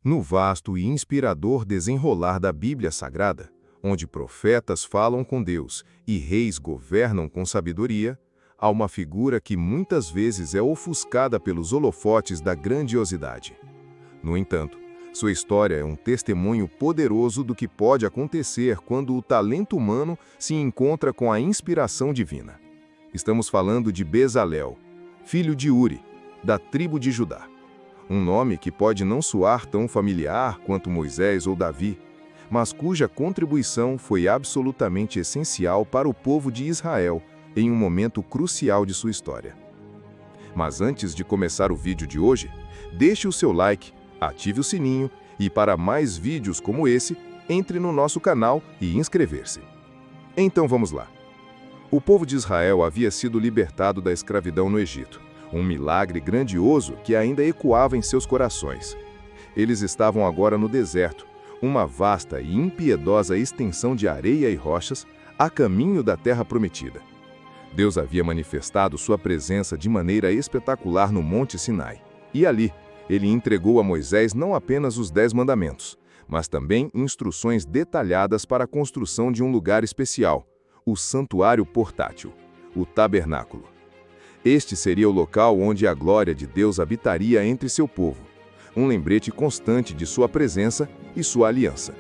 No vasto e inspirador desenrolar da Bíblia Sagrada, onde profetas falam com Deus e reis governam com sabedoria, há uma figura que muitas vezes é ofuscada pelos holofotes da grandiosidade. No entanto, sua história é um testemunho poderoso do que pode acontecer quando o talento humano se encontra com a inspiração divina. Estamos falando de Bezalel, filho de Uri, da tribo de Judá. Um nome que pode não soar tão familiar quanto Moisés ou Davi, mas cuja contribuição foi absolutamente essencial para o povo de Israel em um momento crucial de sua história. Mas antes de começar o vídeo de hoje, deixe o seu like, ative o sininho e para mais vídeos como esse, entre no nosso canal e inscrever-se. Então vamos lá. O povo de Israel havia sido libertado da escravidão no Egito. Um milagre grandioso que ainda ecoava em seus corações. Eles estavam agora no deserto, uma vasta e impiedosa extensão de areia e rochas, a caminho da terra prometida. Deus havia manifestado sua presença de maneira espetacular no Monte Sinai. E ali, ele entregou a Moisés não apenas os 10 mandamentos, mas também instruções detalhadas para a construção de um lugar especial, o santuário portátil, o tabernáculo. Este seria o local onde a glória de Deus habitaria entre seu povo, um lembrete constante de sua presença e sua aliança.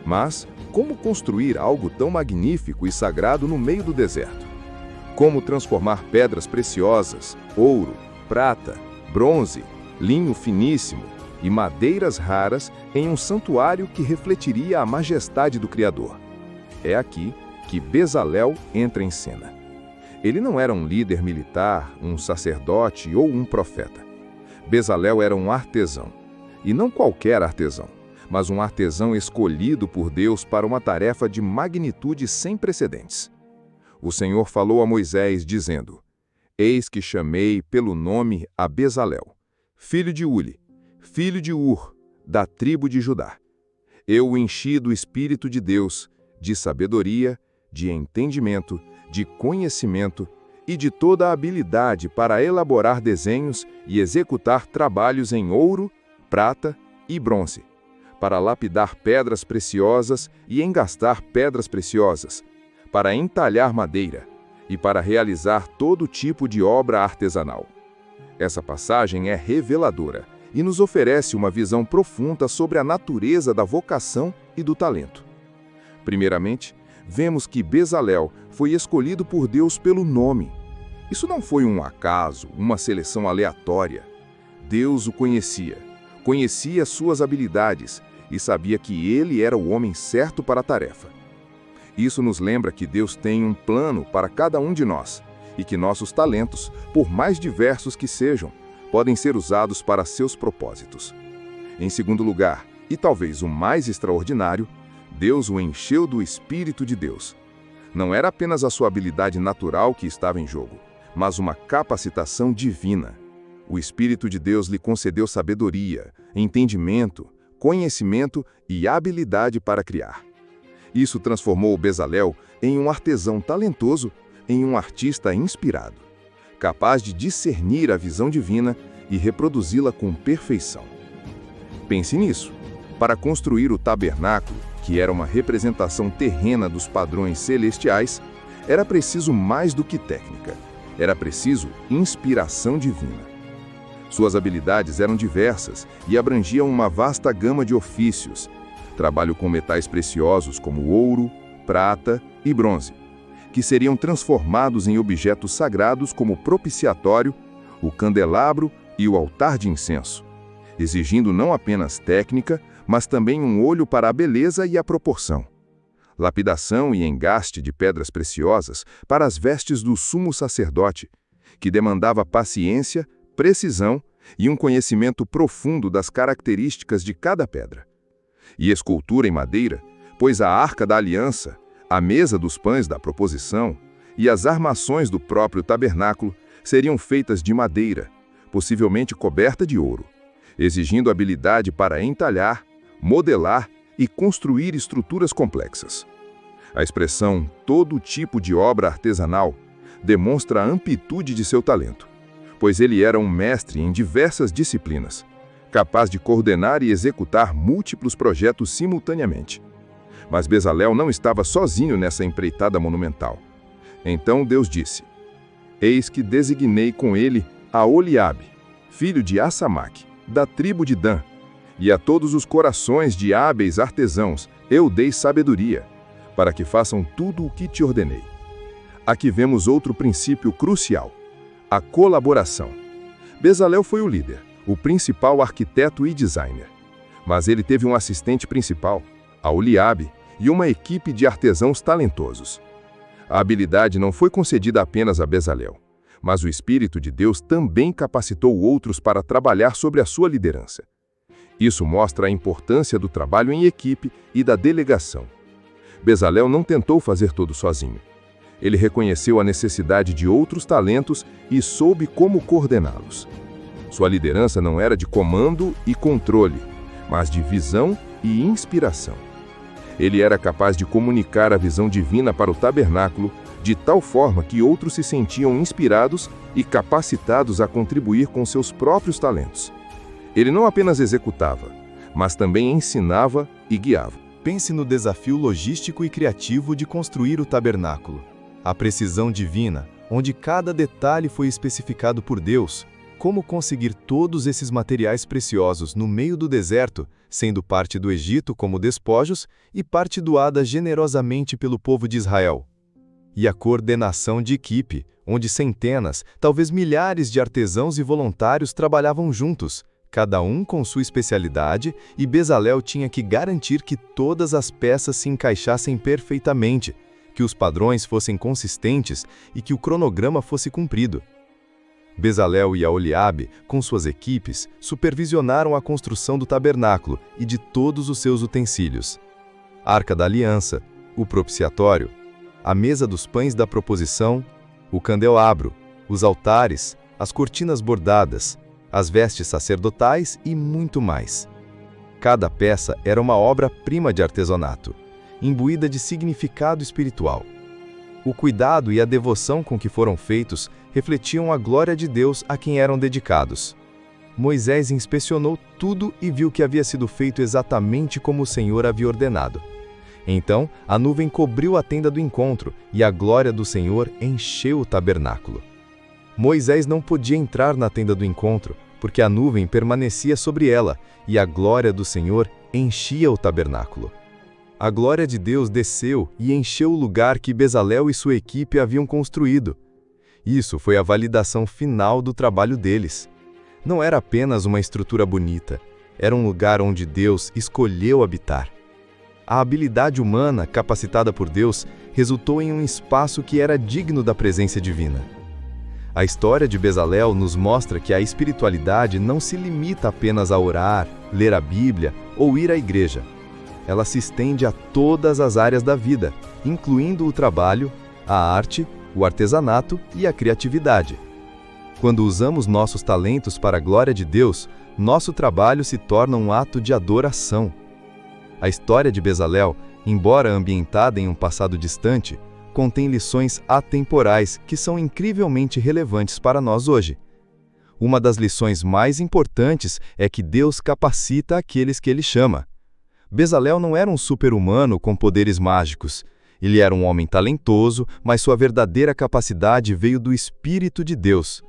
Mas, como construir algo tão magnífico e sagrado no meio do deserto? Como transformar pedras preciosas, ouro, prata, bronze, linho finíssimo e madeiras raras em um santuário que refletiria a majestade do Criador? É aqui que Bezalel entra em cena. Ele não era um líder militar, um sacerdote ou um profeta. Bezalel era um artesão. E não qualquer artesão, mas um artesão escolhido por Deus para uma tarefa de magnitude sem precedentes. O Senhor falou a Moisés, dizendo: Eis que chamei pelo nome a Bezalel, filho de Uri, filho de Ur, da tribo de Judá. Eu o enchi do Espírito de Deus, de sabedoria, de entendimento, de conhecimento e de toda a habilidade para elaborar desenhos e executar trabalhos em ouro, prata e bronze, para lapidar pedras preciosas e engastar pedras preciosas, para entalhar madeira e para realizar todo tipo de obra artesanal. Essa passagem é reveladora e nos oferece uma visão profunda sobre a natureza da vocação e do talento. Primeiramente, vemos que Bezalel foi escolhido por Deus pelo nome. Isso não foi um acaso, uma seleção aleatória. Deus o conhecia suas habilidades e sabia que ele era o homem certo para a tarefa. Isso nos lembra que Deus tem um plano para cada um de nós e que nossos talentos, por mais diversos que sejam, podem ser usados para seus propósitos. Em segundo lugar, e talvez o mais extraordinário, Deus o encheu do Espírito de Deus. Não era apenas a sua habilidade natural que estava em jogo, mas uma capacitação divina. O Espírito de Deus lhe concedeu sabedoria, entendimento, conhecimento e habilidade para criar. Isso transformou Bezalel em um artesão talentoso, em um artista inspirado, capaz de discernir a visão divina e reproduzi-la com perfeição. Pense nisso. Para construir o tabernáculo, que era uma representação terrena dos padrões celestiais, era preciso mais do que técnica. Era preciso inspiração divina. Suas habilidades eram diversas e abrangiam uma vasta gama de ofícios. Trabalho com metais preciosos como ouro, prata e bronze, que seriam transformados em objetos sagrados como o propiciatório, o candelabro e o altar de incenso, exigindo não apenas técnica, mas também um olho para a beleza e a proporção. Lapidação e engaste de pedras preciosas para as vestes do sumo sacerdote, que demandava paciência, precisão e um conhecimento profundo das características de cada pedra. E escultura em madeira, pois a arca da aliança, a mesa dos pães da proposição e as armações do próprio tabernáculo seriam feitas de madeira, possivelmente coberta de ouro, exigindo habilidade para entalhar, modelar e construir estruturas complexas. A expressão todo tipo de obra artesanal demonstra a amplitude de seu talento, pois ele era um mestre em diversas disciplinas, capaz de coordenar e executar múltiplos projetos simultaneamente. Mas Bezalel não estava sozinho nessa empreitada monumental. Então Deus disse: Eis que designei com ele a Oliabe, filho de Assamaque, da tribo de Dan, e a todos os corações de hábeis artesãos eu dei sabedoria, para que façam tudo o que te ordenei. Aqui vemos outro princípio crucial: a colaboração. Bezalel foi o líder, o principal arquiteto e designer. Mas ele teve um assistente principal, a Oliabe, e uma equipe de artesãos talentosos. A habilidade não foi concedida apenas a Bezalel, mas o Espírito de Deus também capacitou outros para trabalhar sobre a sua liderança. Isso mostra a importância do trabalho em equipe e da delegação. Bezalel não tentou fazer tudo sozinho. Ele reconheceu a necessidade de outros talentos e soube como coordená-los. Sua liderança não era de comando e controle, mas de visão e inspiração. Ele era capaz de comunicar a visão divina para o tabernáculo, de tal forma que outros se sentiam inspirados e capacitados a contribuir com seus próprios talentos. Ele não apenas executava, mas também ensinava e guiava. Pense no desafio logístico e criativo de construir o tabernáculo. A precisão divina, onde cada detalhe foi especificado por Deus. Como conseguir todos esses materiais preciosos no meio do deserto, sendo parte do Egito como despojos e parte doada generosamente pelo povo de Israel? E a coordenação de equipe, onde centenas, talvez milhares de artesãos e voluntários trabalhavam juntos, cada um com sua especialidade, e Bezalel tinha que garantir que todas as peças se encaixassem perfeitamente, que os padrões fossem consistentes e que o cronograma fosse cumprido. Bezalel e Aholiabe, com suas equipes, supervisionaram a construção do tabernáculo e de todos os seus utensílios: a Arca da Aliança, o propiciatório, a mesa dos pães da proposição, o candelabro, os altares, as cortinas bordadas, as vestes sacerdotais e muito mais. Cada peça era uma obra-prima de artesanato, imbuída de significado espiritual. O cuidado e a devoção com que foram feitos refletiam a glória de Deus a quem eram dedicados. Moisés inspecionou tudo e viu que havia sido feito exatamente como o Senhor havia ordenado. Então, a nuvem cobriu a tenda do encontro e a glória do Senhor encheu o tabernáculo. Moisés não podia entrar na tenda do encontro, porque a nuvem permanecia sobre ela e a glória do Senhor enchia o tabernáculo. A glória de Deus desceu e encheu o lugar que Bezalel e sua equipe haviam construído. Isso foi a validação final do trabalho deles. Não era apenas uma estrutura bonita, era um lugar onde Deus escolheu habitar. A habilidade humana, capacitada por Deus, resultou em um espaço que era digno da presença divina. A história de Bezalel nos mostra que a espiritualidade não se limita apenas a orar, ler a Bíblia ou ir à igreja. Ela se estende a todas as áreas da vida, incluindo o trabalho, a arte, o artesanato e a criatividade. Quando usamos nossos talentos para a glória de Deus, nosso trabalho se torna um ato de adoração. A história de Bezalel, embora ambientada em um passado distante, contém lições atemporais que são incrivelmente relevantes para nós hoje. Uma das lições mais importantes é que Deus capacita aqueles que Ele chama. Bezalel não era um super-humano com poderes mágicos. Ele era um homem talentoso, mas sua verdadeira capacidade veio do Espírito de Deus.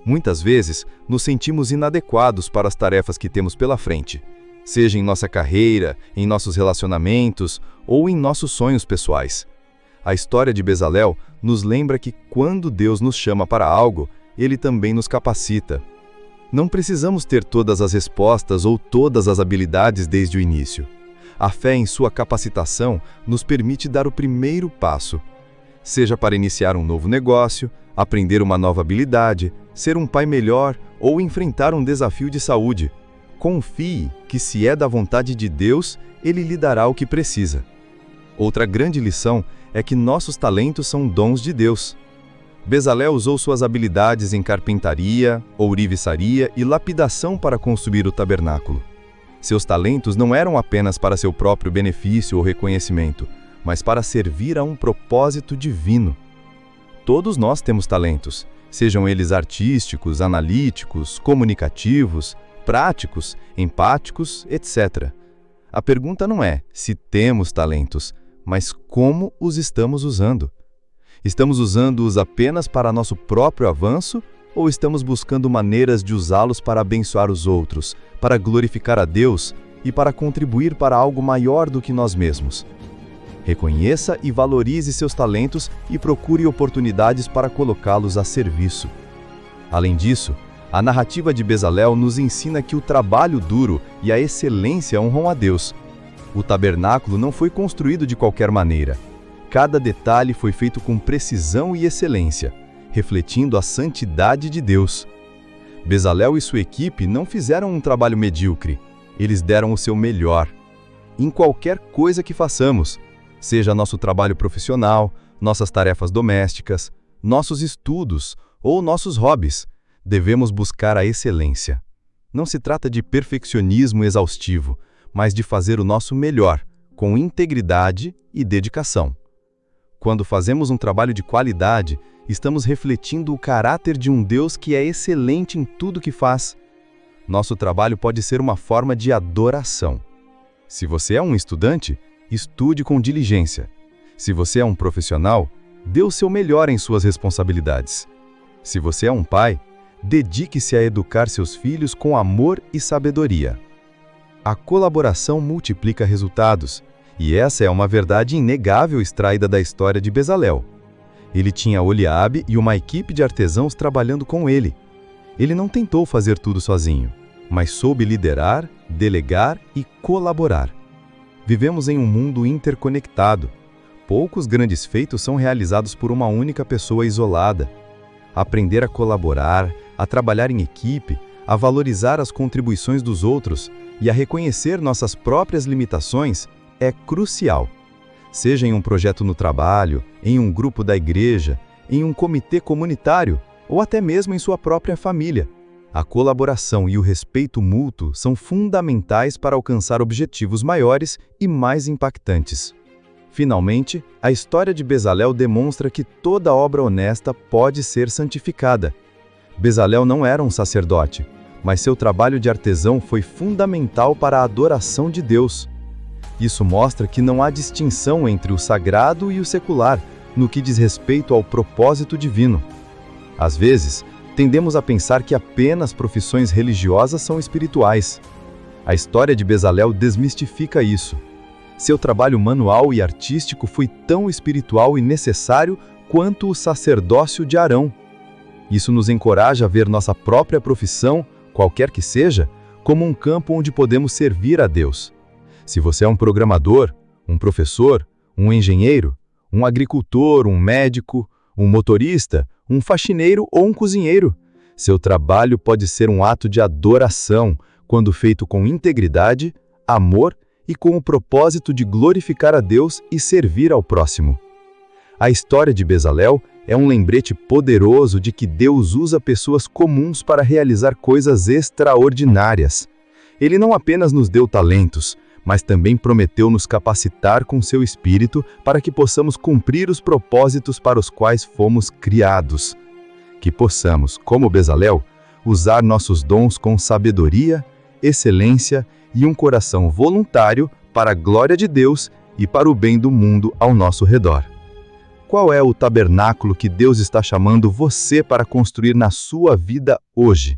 Muitas vezes, nos sentimos inadequados para as tarefas que temos pela frente, seja em nossa carreira, em nossos relacionamentos ou em nossos sonhos pessoais. A história de Bezalel nos lembra que quando Deus nos chama para algo, Ele também nos capacita. Não precisamos ter todas as respostas ou todas as habilidades desde o início. A fé em sua capacitação nos permite dar o primeiro passo. Seja para iniciar um novo negócio, aprender uma nova habilidade, ser um pai melhor ou enfrentar um desafio de saúde. Confie que, se é da vontade de Deus, Ele lhe dará o que precisa. Outra grande lição é que nossos talentos são dons de Deus. Bezalel usou suas habilidades em carpintaria, ourivesaria e lapidação para construir o tabernáculo. Seus talentos não eram apenas para seu próprio benefício ou reconhecimento, mas para servir a um propósito divino. Todos nós temos talentos, sejam eles artísticos, analíticos, comunicativos, práticos, empáticos, etc. A pergunta não é se temos talentos, mas como os estamos usando. Estamos usando-os apenas para nosso próprio avanço ou estamos buscando maneiras de usá-los para abençoar os outros, para glorificar a Deus e para contribuir para algo maior do que nós mesmos? Reconheça e valorize seus talentos e procure oportunidades para colocá-los a serviço. Além disso, a narrativa de Bezalel nos ensina que o trabalho duro e a excelência honram a Deus. O tabernáculo não foi construído de qualquer maneira. Cada detalhe foi feito com precisão e excelência, refletindo a santidade de Deus. Bezalel e sua equipe não fizeram um trabalho medíocre, eles deram o seu melhor. Em qualquer coisa que façamos, seja nosso trabalho profissional, nossas tarefas domésticas, nossos estudos ou nossos hobbies, devemos buscar a excelência. Não se trata de perfeccionismo exaustivo, mas de fazer o nosso melhor, com integridade e dedicação. Quando fazemos um trabalho de qualidade, estamos refletindo o caráter de um Deus que é excelente em tudo que faz. Nosso trabalho pode ser uma forma de adoração. Se você é um estudante, estude com diligência. Se você é um profissional, dê o seu melhor em suas responsabilidades. Se você é um pai, dedique-se a educar seus filhos com amor e sabedoria. A colaboração multiplica resultados, e essa é uma verdade inegável extraída da história de Bezalel. Ele tinha Oliabe e uma equipe de artesãos trabalhando com ele. Ele não tentou fazer tudo sozinho, mas soube liderar, delegar e colaborar. Vivemos em um mundo interconectado. Poucos grandes feitos são realizados por uma única pessoa isolada. Aprender a colaborar, a trabalhar em equipe, a valorizar as contribuições dos outros e a reconhecer nossas próprias limitações é crucial. Seja em um projeto no trabalho, em um grupo da igreja, em um comitê comunitário ou até mesmo em sua própria família. A colaboração e o respeito mútuo são fundamentais para alcançar objetivos maiores e mais impactantes. Finalmente, a história de Bezalel demonstra que toda obra honesta pode ser santificada. Bezalel não era um sacerdote, mas seu trabalho de artesão foi fundamental para a adoração de Deus. Isso mostra que não há distinção entre o sagrado e o secular, no que diz respeito ao propósito divino. Às vezes, tendemos a pensar que apenas profissões religiosas são espirituais. A história de Bezalel desmistifica isso. Seu trabalho manual e artístico foi tão espiritual e necessário quanto o sacerdócio de Arão. Isso nos encoraja a ver nossa própria profissão, qualquer que seja, como um campo onde podemos servir a Deus. Se você é um programador, um professor, um engenheiro, um agricultor, um médico, um motorista, um faxineiro ou um cozinheiro, seu trabalho pode ser um ato de adoração, quando feito com integridade, amor e com o propósito de glorificar a Deus e servir ao próximo. A história de Bezalel é um lembrete poderoso de que Deus usa pessoas comuns para realizar coisas extraordinárias. Ele não apenas nos deu talentos, mas também prometeu nos capacitar com seu Espírito para que possamos cumprir os propósitos para os quais fomos criados. Que possamos, como Bezalel, usar nossos dons com sabedoria, excelência e um coração voluntário para a glória de Deus e para o bem do mundo ao nosso redor. Qual é o tabernáculo que Deus está chamando você para construir na sua vida hoje?